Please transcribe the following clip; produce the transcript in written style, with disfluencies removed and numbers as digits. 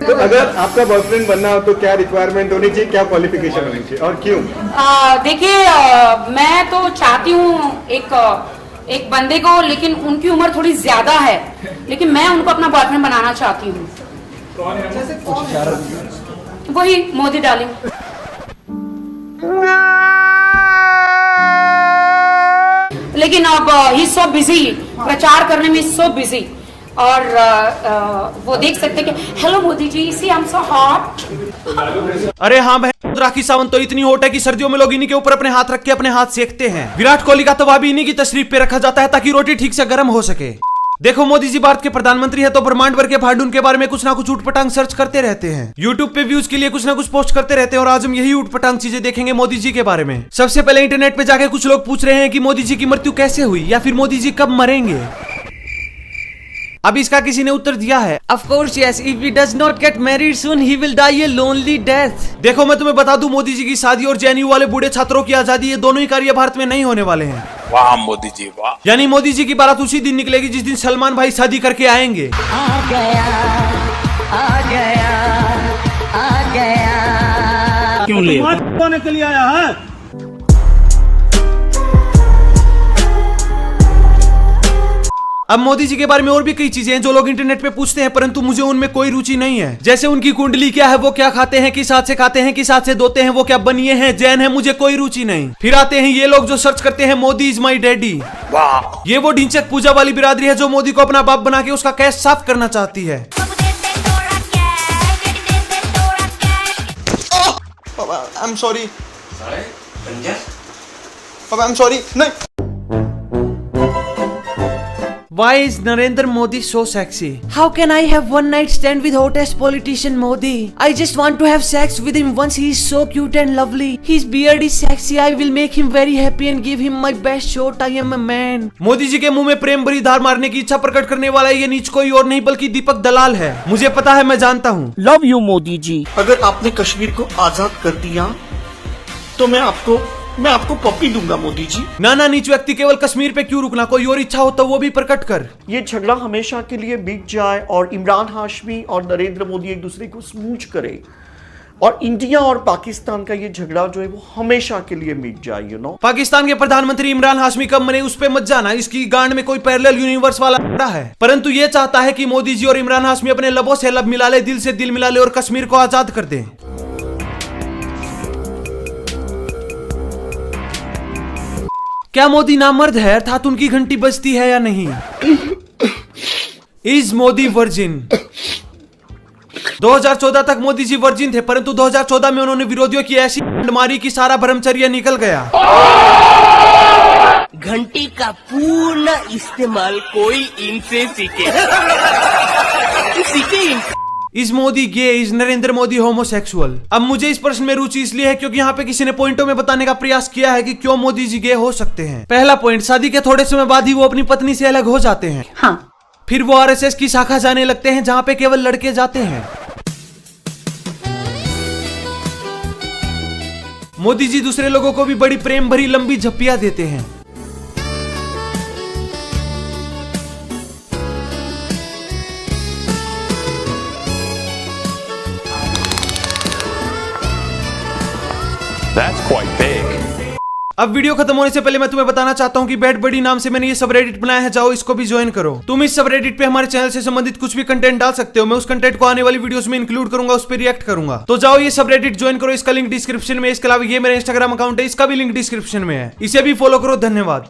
तो अगर आपका बॉयफ्रेंड बनना हो तो क्या रिक्वायरमेंट होनी चाहिए, क्या क्वालिफिकेशन होनी चाहिए और क्यों? देखिए, मैं तो चाहती हूँ एक बंदे को, लेकिन उनकी उम्र थोड़ी ज्यादा है, लेकिन मैं उनको अपना बॉयफ्रेंड बनाना चाहती हूँ। वही मोदी डार्लिंग। लेकिन अब ही सो बिजी, प्रचार करने में सो बिजी, और वो देख सकते कि hello Modi ji, see I am so hot. अरे हाँ बहन, राखी सावंत तो इतनी हॉट है कि सर्दियों में लोग इन्हीं के ऊपर अपने हाथ रख के अपने हाथ सेकते हैं। विराट कोहली का तवा भी इन्हीं की तशरीफ पे रखा जाता है ताकि रोटी ठीक से गर्म हो सके। देखो, मोदी जी भारत के प्रधानमंत्री है तो ब्रह्मांड भर के भांड उनके बारे में कुछ ना कुछ ऊटपटांग सर्च करते रहते हैं, यूट्यूब पे व्यूज के लिए कुछ ना कुछ पोस्ट करते रहते हैं। और आज हम यही ऊटपटांग चीजें देखेंगे मोदी जी के बारे में। सबसे पहले इंटरनेट पे जाके कुछ लोग पूछ रहे हैं कि मोदी जी की मृत्यु कैसे हुई या फिर मोदी जी कब मरेंगे। अब इसका किसी ने उत्तर दिया है, Of course yes, if he does not get married soon, he will die a lonely death। देखो, मैं तुम्हें बता दूं, मोदी जी की शादी और जेएनयू वाले बूढ़े छात्रों की आजादी, ये दोनों ही कार्य भारत में नहीं होने वाले हैं। वाह मोदी जी वाह। यानी मोदी जी की बारात उसी दिन निकलेगी जिस दिन सलमान भाई शादी करके आएंगे। आ गया, आ गया, आ गया। क्यों ले पाने के लिए आया है? अब मोदी जी के बारे में और भी कई चीजें हैं जो लोग इंटरनेट पे पूछते हैं, परंतु मुझे उनमें कोई रुचि नहीं है। जैसे उनकी कुंडली क्या है, वो क्या खाते हैं, किस हाथ से खाते हैं, किस हाथ से धोते हैं, वो क्या बनिए हैं, जैन है, मुझे कोई रुचि नहीं। फिर आते हैं ये लोग जो सर्च करते हैं मोदी इज माई डैडी। वाह, ये वो ढिंचक पूजा वाली बिरादरी है जो मोदी को अपना बाप बना के उसका कैश साफ करना चाहती है। I'm sorry. I'm sorry. नहीं। Why is Narendra Modi so sexy? How can I have one night stand with hottest politician Modi? I just want to have sex with him once. He is so cute and lovely. His beard is sexy. I will make him very happy and give him my best shot. I am a man. Modi ji के मुंह में प्रेम भरी धार मारने की इच्छा प्रकट करने वाला ये नीच कोई और नहीं बल्कि दीपक दलाल है। मुझे पता है, मैं जानता हूँ। Love you Modi ji. अगर आपने कश्मीर को आजाद कर दिया तो मैं आपको पप्पी दूंगा मोदी जी। ना नीच व्यक्ति, केवल कश्मीर पे क्यों रुकना, कोई और इच्छा हो तो वो भी प्रकट कर। ये झगड़ा हमेशा के लिए मिट जाए और इमरान हाशमी और नरेंद्र मोदी एक दूसरे को स्मूच करे और इंडिया और पाकिस्तान का ये झगड़ा जो है वो हमेशा के लिए मिट जाए। यू नो, पाकिस्तान के प्रधानमंत्री इमरान हाशमी कब मरे उस पे मत जाना, इसकी गांड में कोई पैरेलल यूनिवर्स वाला पड़ा है। परंतु ये चाहता है कि मोदी जी और इमरान हाशमी अपने लबों से लब मिला ले, दिल से दिल मिला ले और कश्मीर को आजाद कर दे। क्या मोदी नामर्द है, अर्थात उनकी घंटी बजती है या नहीं? Is Modi virgin? 2014 तक मोदी जी वर्जिन थे, परंतु 2014 में उन्होंने विरोधियों की ऐसी मारी कि सारा ब्रह्मचर्य निकल गया। घंटी का पूर्ण इस्तेमाल कोई इनसे सीखे। सीखे। Is Modi gay? Is Narendra Modi homosexual? अब मुझे इस प्रश्न में रुचि इसलिए है क्योंकि यहाँ पे किसी ने पॉइंटों में बताने का प्रयास किया है कि क्यों मोदी जी गे हो सकते हैं। पहला पॉइंट, शादी के थोड़े समय बाद ही वो अपनी पत्नी से अलग हो जाते हैं। हाँ। फिर वो आरएसएस की शाखा जाने लगते हैं जहाँ पे केवल लड़के जाते हैं। मोदी जी दूसरे लोगों को भी बड़ी प्रेम भरी लंबी झप्पियां देते हैं। That's quite big. अब वीडियो खत्म होने से पहले मैं तुम्हें बताना चाहता हूँ कि बैड बडी नाम से मैंने ये सबरेडिट बनाया है, जाओ इसको भी ज्वाइन करो। तुम इस सबरेडिट पे हमारे चैनल से संबंधित कुछ भी कंटेंट डाल सकते हो, मैं उस कंटेंट को आने वाली वीडियोस में इंक्लूड करूंगा, उस पर रिएक्ट करूंगा। तो जाओ ये सबरेडिट ज्वाइन करो, इसका लिंक डिस्क्रिप्शन में। इसके अलावा ये मेरा इंस्टाग्राम अकाउंट है, इसका भी लिंक डिस्क्रिप्शन में है, इसे भी फॉलो करो। धन्यवाद।